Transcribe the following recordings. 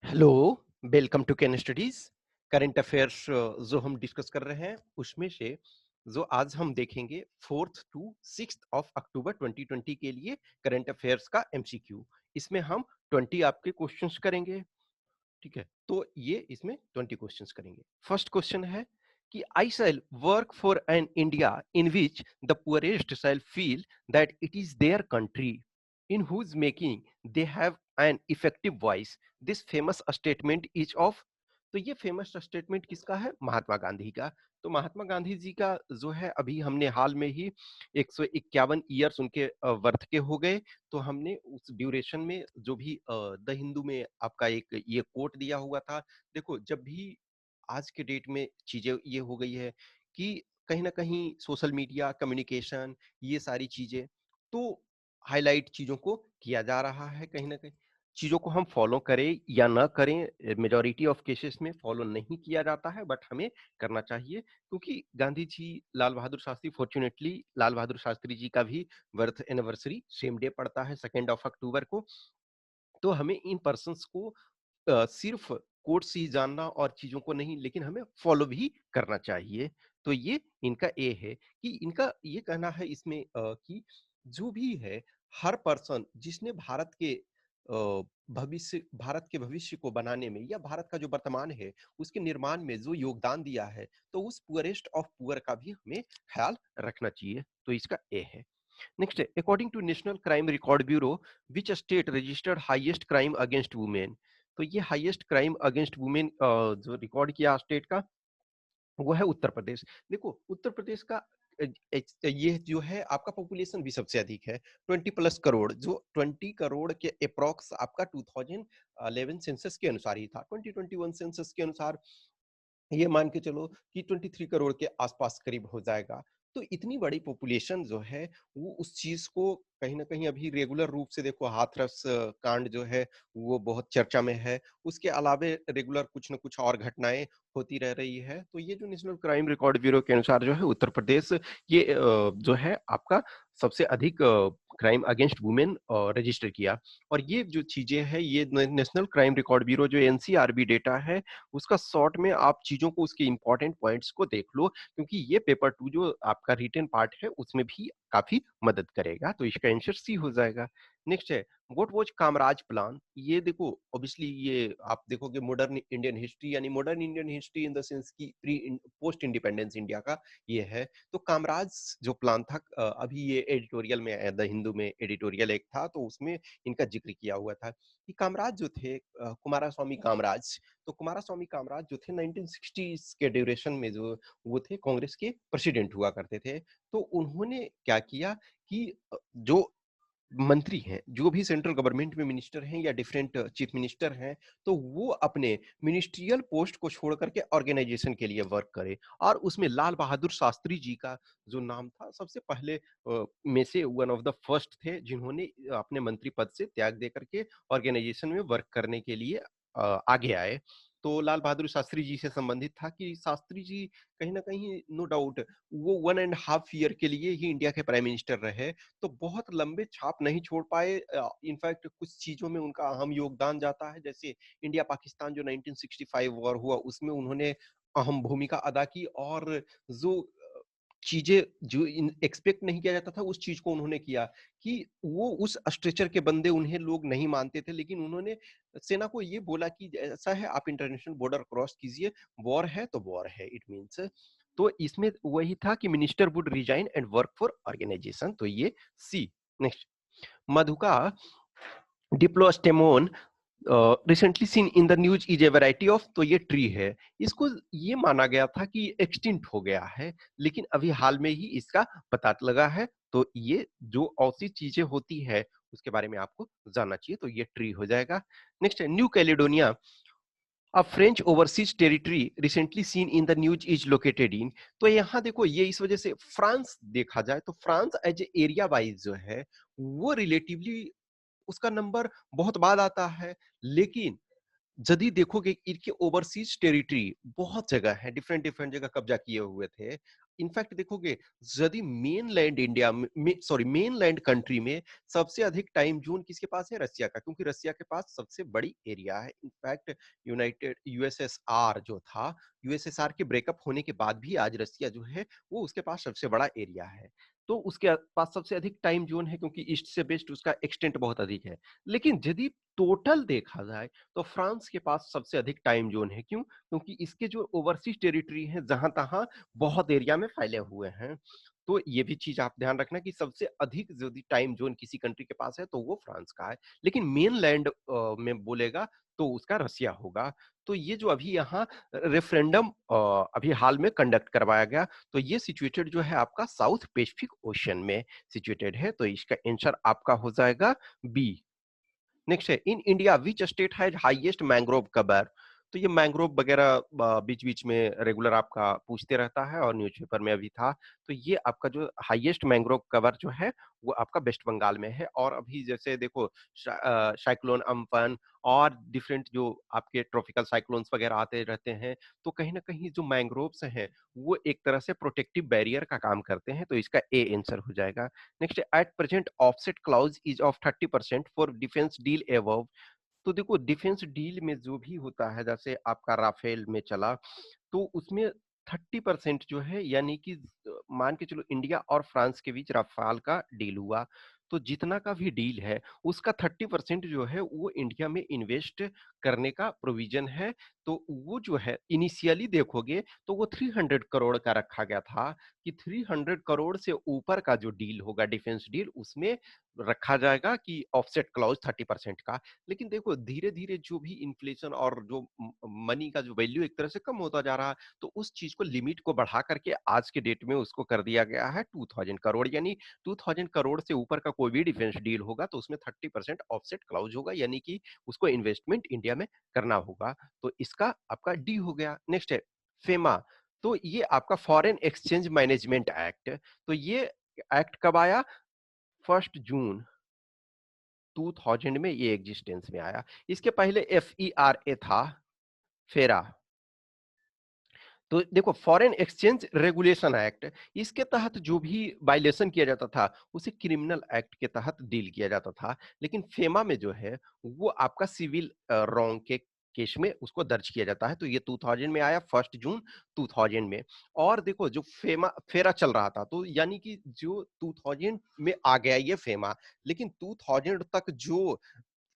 Hello, welcome to can studies. Current affairs जो हम discuss कर रहे हैं उसमें से जो आज हम देखेंगे 4th to 6th of October 2020 के लिए करंट अफेयर्स का एमसीक्यू। इसमें हम 20 आपके क्वेश्चंस करेंगे। ठीक है, तो ये इसमें 20 क्वेश्चंस करेंगे। फर्स्ट क्वेश्चन है कि I shall work for an India in which the poorest shall feel that it is their country in whose making they have an effective voice. This famous statement is of. तो ये famous statement किसका है? महात्मा गांधी का। तो महात्मा गांधी जी का जो है अभी हमने हाल में ही 151 ईयर्स उनके वर्थ के हो गए। तो हमने उस ड्यूरेशन में जो भी द हिंदू में आपका एक ये कोट दिया हुआ था। देखो, जब भी आज के डेट में चीजें ये हो गई है कि कहीं ना कहीं सोशल मीडिया कम्युनिकेशन ये सारी चीजें, तो हाईलाइट चीजों को किया जा रहा है। कहीं ना कहीं चीजों को हम फॉलो करें या ना करें, मेजोरिटी ऑफ केसेस में फॉलो नहीं किया जाता है, बट हमें करना चाहिए क्योंकि गांधी जी, लाल बहादुर शास्त्री, फॉर्चुनेटली लाल बहादुर शास्त्री जी का भी बर्थ एनिवर्सरी सेम डे पड़ता है 2 ऑफ अक्टूबर को। तो हमें इन पर्सन्स को सिर्फ कोर्ट से ही जानना और चीजों को नहीं, लेकिन हमें फॉलो भी करना चाहिए। तो ये इनका ए है कि इनका ये कहना है इसमें कि जो भी है, हर पर्सन जिसने भारत के भविष्य को बनाने में या भारत का जो वर्तमान है उसके निर्माण में जो योगदान दिया है, तो उस पुअरेस्ट ऑफ पुअर का भी हमें ख्याल रखना चाहिए। तो इसका ए है। नेक्स्ट है, according to National Crime Record Bureau which state registered highest crime against women. तो ये हाईएस्ट क्राइम अगेंस्ट वुमेन जो रिकॉर्ड किया स्टेट का, वो है उत्तर प्रदेश। देखो, उत्तर प्रदेश का ये जो है आपका पॉपुलेशन भी सबसे अधिक है, 20+ करोड़। जो 20 करोड़ के अप्रॉक्स आपका 2011 सेंसस के अनुसार ही था। 2021 सेंसस के अनुसार ये मान के चलो कि 23 करोड़ के आसपास करीब हो जाएगा। तो इतनी बड़ी पॉपुलेशन जो है वो उस चीज को कहीं ना कहीं अभी रेगुलर रूप से, देखो हाथरस कांड जो है वो बहुत चर्चा में है। उसके अलावे रेगुलर कुछ न कुछ और घटनाएं होती रह रही है। तो ये जो नेशनल क्राइम रिकॉर्ड ब्यूरो के अनुसार जो है उत्तर प्रदेश ये जो है आपका सबसे अधिक क्राइम अगेंस्ट वुमेन रजिस्टर किया। और ये जो चीजें हैं, ये नेशनल क्राइम रिकॉर्ड ब्यूरो जो एनसीआरबी डेटा है उसका शॉर्ट में आप चीजों को, उसके इंपॉर्टेंट पॉइंट्स को देख लो, क्योंकि ये पेपर 2 जो आपका रिटन पार्ट है उसमें भी काफी मदद करेगा। तो इसका आंसर सी हो जाएगा। नेक्स्ट है, व्हाट वाज कामराज प्लान। ये देखो, ऑब्वियसली ये आप देखोगे मॉडर्न इंडियन हिस्ट्री, यानी modern Indian history in the sense की प्री पोस्ट इंडिपेंडेंस इंडिया का ये है। तो कामराज जो प्लान था, अभी ये एडिटोरियल में द हिंदू में एडिटोरियल एक था, तो उसमें इनका जिक्र किया हुआ था कि कामराज जो थे, कुमारास्वामी कामराज। तो कुमारास्वामी कामराज जो थे 1960s के ड्यूरेशन में जो वो थे कांग्रेस के प्रेसिडेंट हुआ करते थे। तो उन्होंने क्या किया कि जो मंत्री हैं, जो भी सेंट्रल गवर्नमेंट में मिनिस्टर हैं या डिफरेंट चीफ मिनिस्टर हैं, तो वो अपने मिनिस्ट्रियल पोस्ट को छोड़ करके ऑर्गेनाइजेशन के लिए वर्क करे। और उसमें लाल बहादुर शास्त्री जी का जो नाम था सबसे पहले में से वन ऑफ द फर्स्ट थे जिन्होंने अपने मंत्री पद से त्याग दे करके ऑर्गेनाइजेशन में वर्क करने के लिए आगे आए। तो लाल बहादुर शास्त्री जी से संबंधित था कि शास्त्री जी कहीं ना कहीं, नो डाउट, वो 1.5 ईयर के लिए ही इंडिया के प्राइम मिनिस्टर रहे। तो बहुत लंबे छाप नहीं छोड़ पाए। इनफैक्ट कुछ चीजों में उनका अहम योगदान जाता है, जैसे इंडिया पाकिस्तान जो 1965 वॉर हुआ उसमें उन्होंने अहम भूमिका अदा की। और जो चीजें जो एक्सपेक्ट नहीं किया जाता था उस चीज को उन्होंने किया कि वो उस स्ट्रेचर के बंदे उन्हें लोग नहीं मानते थे, लेकिन उन्होंने सेना को ये बोला कि ऐसा है, आप इंटरनेशनल बॉर्डर क्रॉस कीजिए, वॉर है तो वॉर है, इट मीन्स। तो इसमें वही था कि minister would resign and work for organisation. तो ये C. Next, Madhuca diplostemon recently seen in the news is a variety of. तो ये ट्री है, इसको ये माना गया था कि एक्सटिंक्ट हो गया है, लेकिन अभी हाल में ही इसका पता लगा है। तो ये जो ऐसी चीजें होती है उसके बारे में आपको जानना चाहिए। तो ये ट्री हो जाएगा। नेक्स्ट है, new Caledonia, a French overseas territory recently seen in the news is located in. तो यहाँ देखो, ये इस वजह से फ्रांस देखा जाए तो France as a area wise जो है वो रिलेटिवली उसका नंबर बहुत बाद आता है। लेकिन यदि देखोगे इनके ओवरसीज टेरिटरी बहुत जगह है, डिफरेंट डिफरेंट जगह कब्जा किए हुए थे। इनफैक्ट देखोगे, यदि मेनलैंड इंडिया में सॉरी मेनलैंड कंट्री में सबसे अधिक टाइम जोन किसके पास है? रसिया का, क्योंकि रसिया के पास सबसे बड़ी एरिया है। इनफैक्ट यूनाइटेड यूएसएसआर जो था, यूएसएसआर के ब्रेकअप होने के बाद भी आज रसिया जो है वो उसके पास सबसे बड़ा एरिया है। तो उसके पास सबसे अधिक टाइम जोन है, क्योंकि ईस्ट से वेस्ट उसका एक्सटेंट बहुत अधिक है। लेकिन यदि टोटल देखा जाए तो फ्रांस के पास सबसे अधिक टाइम जोन है। क्यों? क्योंकि इसके जो ओवरसीज टेरिटरी है जहां तहां बहुत एरिया में फैले हुए हैं। तो ये भी चीज आप ध्यान रखना कि सबसे अधिक यदि टाइम जोन किसी कंट्री के पास है तो वो फ्रांस का है। लेकिन मेनलैंड में बोलेगा तो उसका रसिया होगा। तो ये जो अभी यहाँ रेफरेंडम अभी हाल में कंडक्ट करवाया गया, तो ये सिचुएटेड जो है आपका साउथ पैसिफिक ओशन में सिचुएटेड है। तो इसका आंसर आपका हो जाएगा बी। नेक्स्ट है, in India which state has highest mangrove cover? तो ये मैंग्रोव वगैरह बीच बीच में रेगुलर आपका पूछते रहता है और न्यूज़पेपर में अभी था। तो ये आपका जो हाईएस्ट मैंग्रोव कवर जो है वो आपका वेस्ट बंगाल में है। और अभी जैसे देखो साइक्लोन अम्फन और डिफरेंट जो आपके ट्रॉपिकल साइक्लोन्स वगैरह आते रहते हैं, तो कहीं ना कहीं जो मैंग्रोव्स हैं वो एक तरह से प्रोटेक्टिव बैरियर का काम करते हैं। तो इसका ए आंसर हो जाएगा। Next, at present offset clause is of 30% for defence deal above. तो देखो, डिफेंस डील में जो भी होता है, जैसे आपका राफेल में चला, तो उसमें 30% जो है, यानी कि मान के चलो इंडिया और फ्रांस के बीच राफेल का डील हुआ, तो जितना का भी डील है उसका 30% जो है वो इंडिया में इन्वेस्ट करने का प्रोविजन है। तो वो जो है इनिशियली देखोगे तो वो 300 करोड़ का रखा गया था कि 300 करोड़ से ऊपर का जो डील होगा डिफेंस डील, उसमें रखा जाएगा कि ऑफसेट क्लॉज 30% का। लेकिन देखो, धीरे धीरे जो भी इन्फ्लेशन और जो मनी का जो वैल्यू एक तरह से कम होता जा रहा है, तो उस चीज को लिमिट को बढ़ा करके आज के डेट में उसको कर दिया गया है 2000 करोड़। यानी 2000 करोड़ से ऊपर का कोई भी डिफेंस डील होगा तो उसमें 30% ऑफसेट क्लाउज होगा, यानी कि उसको इन्वेस्टमेंट इंडिया में करना होगा। तो इसका आपका डी हो गया। नेक्स्ट है फेमा। तो ये आपका फॉरेन एक्सचेंज मैनेजमेंट एक्ट। तो ये एक्ट कब आया? 1 जून 2000 में ये एग्जिस्टेंस में आया। इसके पहले FERA था, फेरा। तो देखो, फॉरेन एक्सचेंज रेगुलेशन एक्ट, इसके तहत जो भी वायलेशन किया जाता था उसे क्रिमिनल एक्ट के तहत डील किया जाता था। लेकिन फेमा में जो है वो आपका सिविल रॉन्ग के केस में उसको दर्ज किया जाता है। तो ये 2000 में आया, 1 जून 2000 में। और देखो, जो फेमा फेरा चल रहा था, तो यानी कि जो 2000 में आ गया ये फेमा, लेकिन 2000 तक जो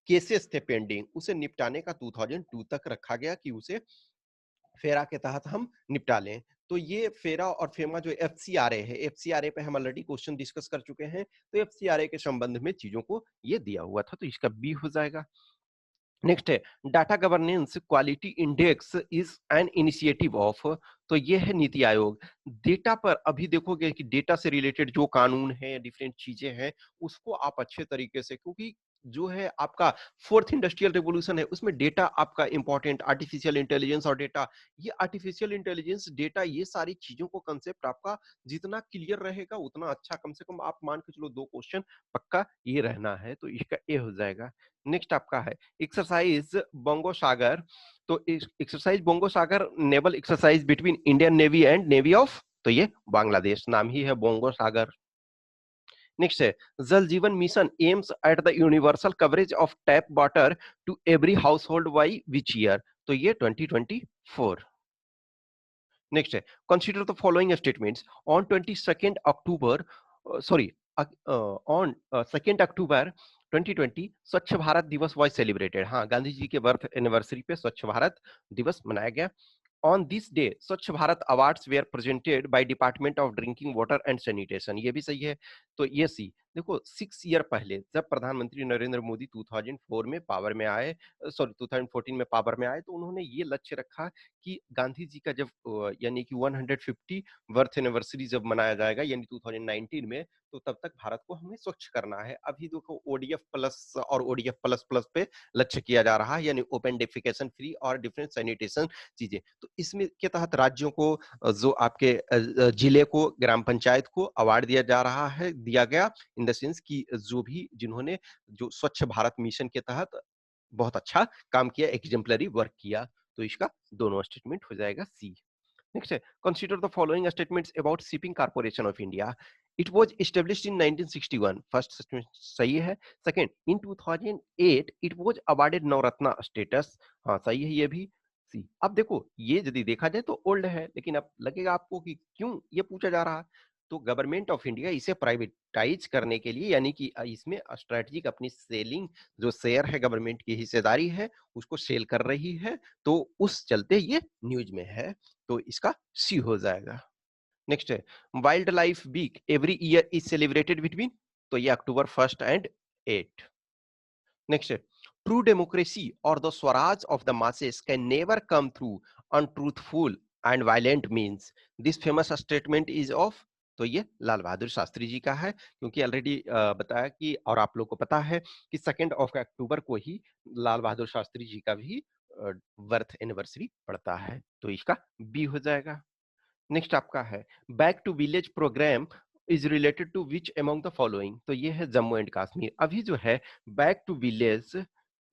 केसेस थे पेंडिंग, उसे निपटाने का 2002 तक रखा गया कि उसे फेरा के तहत हम निपटा लें। तो ये फेरा और फेमा जो FCRA है, FCRA पे हम ऑलरेडी क्वेश्चन डिस्कस कर चुके हैं। तो FCRA के संबंध में चीजों को ये दिया हुआ था, तो इसका बी हो जाएगा। नेक्स्ट है, data governance quality index is an initiative of. तो ये है नीति आयोग। डेटा पर अभी देखोगे कि डेटा से रिलेटेड जो कानून है, डिफरेंट चीजें हैं, उसको आप अच्छे तरीके से, क्योंकि जो है आपका फोर्थ इंडस्ट्रियल रेवोल्यूशन है, उसमें डेटा आपका इंपॉर्टेंट, आर्टिफिशियल इंटेलिजेंस और डेटा, ये आर्टिफिशियल इंटेलिजेंस, डेटा, ये सारी चीजों को कंसेप्ट आपका जितना क्लियर रहेगा उतना अच्छा। कम से कम आप मान के चलो 2 क्वेश्चन पक्का ये रहना है। तो इसका ए हो जाएगा। नेक्स्ट आपका है एक्सरसाइज बोंगो सागर। तो exercise bongo Sagar naval exercise between Indian navy and navy of, तो ये बांग्लादेश, नाम ही है बोंगो सागर। नेक्स्ट है, Jal Jeevan Mission aims at the universal coverage of tap water to every household by which year? तो ये 2024। Next है, consider the following statements on 22 October, sorry, on 2 October 2020 Swachh Bharat दिवस was celebrated. हाँ, गांधी जी के बर्थ एनिवर्सरी पे स्वच्छ भारत दिवस मनाया गया। On this day Swachh Bharat awards were presented by department of drinking water and sanitation. ये भी सही है। तो ये सी, देखो 6 ईयर पहले जब प्रधानमंत्री नरेंद्र मोदी 2004 में पावर में आए, सॉरी 2014 में पावर में आए, तो उन्होंने ये लक्ष्य रखा कि गांधी जी का जब यानी कि 150 बर्थ एनिवर्सरी जब मनाया जाएगा, यानी 2019 में, तो तब तक भारत को हमें स्वच्छ करना है। अभी देखो ODF प्लस और ODF प्लस प्लस पे लक्ष्य किया जा रहा है, यानी ओपन डेफिकेशन फ्री और डिफरेंट सैनिटेशन चीजें। तो इसमें के तहत राज्यों को जो आपके जिले को, ग्राम पंचायत को अवार्ड दिया जा रहा है, दिया गया इन द सेंस कि जो भी जिन्होंने जो स्वच्छ भारत मिशन के तहत बहुत अच्छा काम किया, एग्जेम्पलरी वर्क किया। तो इसका दोनों स्टेटमेंट हो जाएगा सी। Next, consider the following statements about Shipping Corporation of India. It was established in 1961. First statement सही है. Second, in 2008 it was awarded Navratna status. हाँ सही है ये भी. सी अब देखो ये यदि देखा जाए तो ओल्ड है, लेकिन अब लगेगा आपको कि क्यों ये पूछा जा रहा है. तो गवर्नमेंट ऑफ इंडिया इसे प्राइवेटाइज करने के लिए, यानी कि इसमें स्ट्रेटेजिक अपनी सेलिंग जो शेयर है, गवर्नमेंट की हिस्सेदारी है, उसको सेल कर रही है. तो उस चलते ये न्यूज में है. तो इसका सी हो जाएगा. नेक्स्ट है wild life week every year is celebrated between. तो ये अक्टूबर 1 एंड 8. नेक्स्ट है true democracy or the swaraj of the masses can never come through untruthful and violent means. This famous statement is of. तो ये लाल बहादुर शास्त्री जी का है, क्योंकि already बताया कि, और आप लोग को पता है कि 2 अक्टूबर को ही लाल बहादुर शास्त्री जी का भी बर्थ एनिवर्सरी पड़ता है. तो इसका बी हो जाएगा. नेक्स्ट आपका है back to village programme is related to which among the following. तो ये है जम्मू एंड कश्मीर. अभी जो है बैक टू विलेज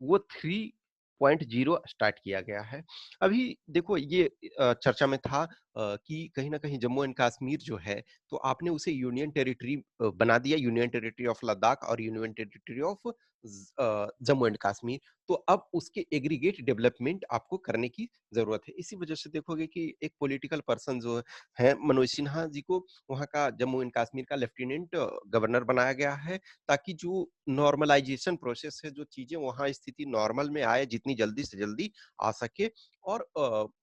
वो 3.0 स्टार्ट किया गया है. अभी देखो ये चर्चा में था कि कहीं ना कहीं जम्मू एंड कश्मीर जो है, तो आपने उसे यूनियन टेरिटरी बना दिया, यूनियन टेरिटरी ऑफ लद्दाख और union territory of Jammu and Kashmir. तो अब उसके एग्रीगेट डेवलपमेंट आपको करने की जरूरत है. इसी वजह से देखोगे कि एक पॉलिटिकल पर्सन जो है मनोज सिन्हा जी को वहां का जम्मू एंड कश्मीर का लेफ्टिनेंट गवर्नर बनाया गया है, ताकि जो नॉर्मलाइजेशन प्रोसेस है, जो चीजें वहां स्थिति नॉर्मल में आए जितनी जल्दी से जल्दी आ सके. और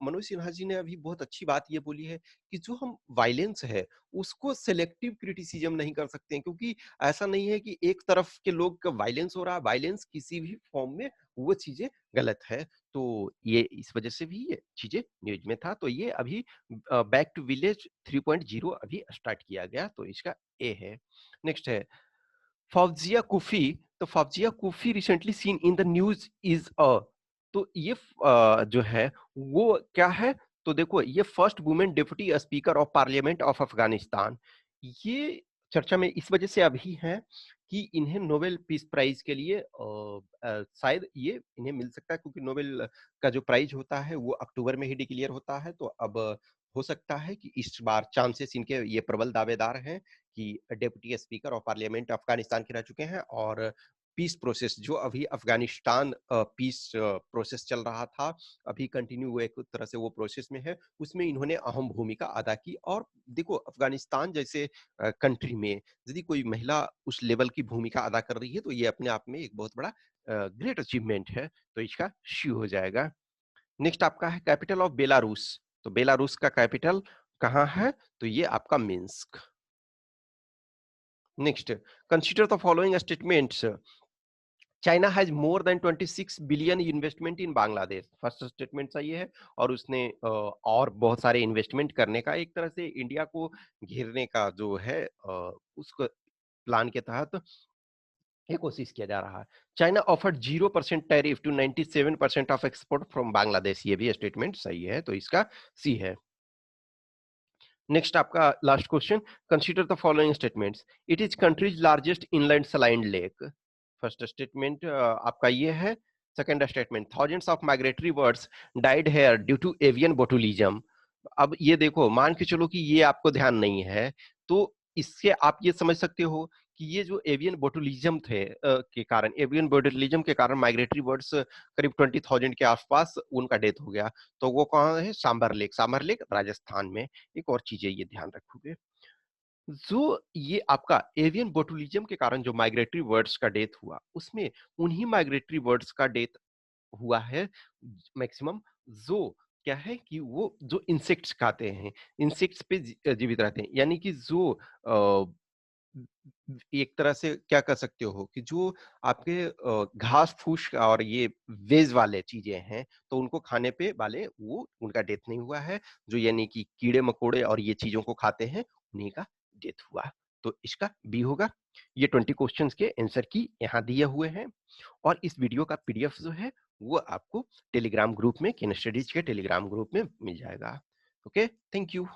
मनोज सिन्हा जी ने अभी बहुत अच्छी बात ये बोली है कि जो हम वायलेंस है उसको सेलेक्टिव क्रिटिसिज्म नहीं कर सकते हैं, क्योंकि ऐसा नहीं है कि एक तरफ के लोग का वायलेंस हो रहा है, वायलेंस किसी भी फॉर्म में वो चीजें गलत है. तो ये इस वजह से भी ये चीजें न्यूज में था. तो ये अभी बैक टू विलेज 3.0 अभी स्टार्ट किया गया. तो इसका ए है. नेक्स्ट है फौजिया कुफी. तो Fauzia Koofi recently seen in the news is a. तो ये जो है वो क्या है. तो देखो ये first women deputy speaker of parliament of Afghanistan. ये चर्चा में इस वजह से अभी है कि इन्हें नोबेल पीस प्राइज के लिए शायद ये इन्हें मिल सकता है, क्योंकि नोबेल का जो प्राइज होता है वो अक्टूबर में ही डिक्लेयर होता है. तो अब हो सकता है कि इस बार चांसेस इनके ये प्रबल दावेदार हैं कि deputy speaker of parliament Afghanistan के रह चुके हैं. और पीस प्रोसेस जो अभी अफगानिस्तान पीस प्रोसेस चल रहा था, अभी कंटिन्यू वो एक तरह से वो प्रोसेस में है, उसमें इन्होंने अहम भूमिका अदा की. और देखो अफगानिस्तान जैसे कंट्री में यदि कोई महिला उस लेवल की भूमिका अदा कर रही है, तो ये अपने आप में एक बहुत बड़ा ग्रेट अचीवमेंट है. तो इसका शी हो जाएगा. नेक्स्ट आपका है कैपिटल ऑफ बेलारूस. तो बेलारूस का कैपिटल कहाँ है. तो ये आपका Minsk. Next consider the following statements. China has more than 26 billion investment in Bangladesh. First statement सही है. और उसने और बहुत सारे इन्वेस्टमेंट करने का, एक तरह से इंडिया को घेरने का जो है उसको प्लान के तहत ये कोशिश किया जा रहा है. China offered 0% tariff to 97% of export from Bangladesh. ये भी स्टेटमेंट सही है. तो इसका सी है. नेक्स्ट आपका last question. Consider the following statements. It is countries largest inland saline lake. First statement आपका ये है. Second statement thousands of migratory birds died here due to avian botulism. अब ये देखो मान के चलो कि ये आपको ध्यान नहीं है, तो इससे आप ये समझ सकते हो कि ये जो एवियन बोटुलिज्म थे के कारण, एवियन बोटुलिज्म के कारण माइग्रेटरी बर्ड्स करीब 20,000 के आसपास उनका डेथ हो गया. तो वो कहाँ है. सांबर लेक. सांबर लेक राजस्थान में. एक और चीजें ये ध्यान रखोगे, जो ये आपका एवियन बोटुलिज्म के कारण जो माइग्रेटरी बर्ड्स का डेथ हुआ, उसमें उन्हीं माइग्रेटरी बर्ड्स का डेथ हुआ है मैक्सिमम, जो क्या है कि वो जो इंसेक्ट्स खाते हैं, इंसेक्ट्स पे जीवित रहते हैं. यानी कि जो एक तरह से क्या कर सकते हो कि जो आपके घास फूस और ये वेज वाले चीजें हैं, तो उनको खाने पे वाले वो उनका डेथ नहीं हुआ है. जो यानी कि कीड़े मकोड़े और ये चीजों को खाते हैं, उन्हीं का डेथ हुआ. तो इसका बी होगा. ये 20 क्वेश्चंस के आंसर की यहाँ दिए हुए हैं. और इस वीडियो का पीडीएफ जो है वो आपको टेलीग्राम ग्रुप में, केन स्टडीज के टेलीग्राम ग्रुप में मिल जाएगा. Okay, thank you.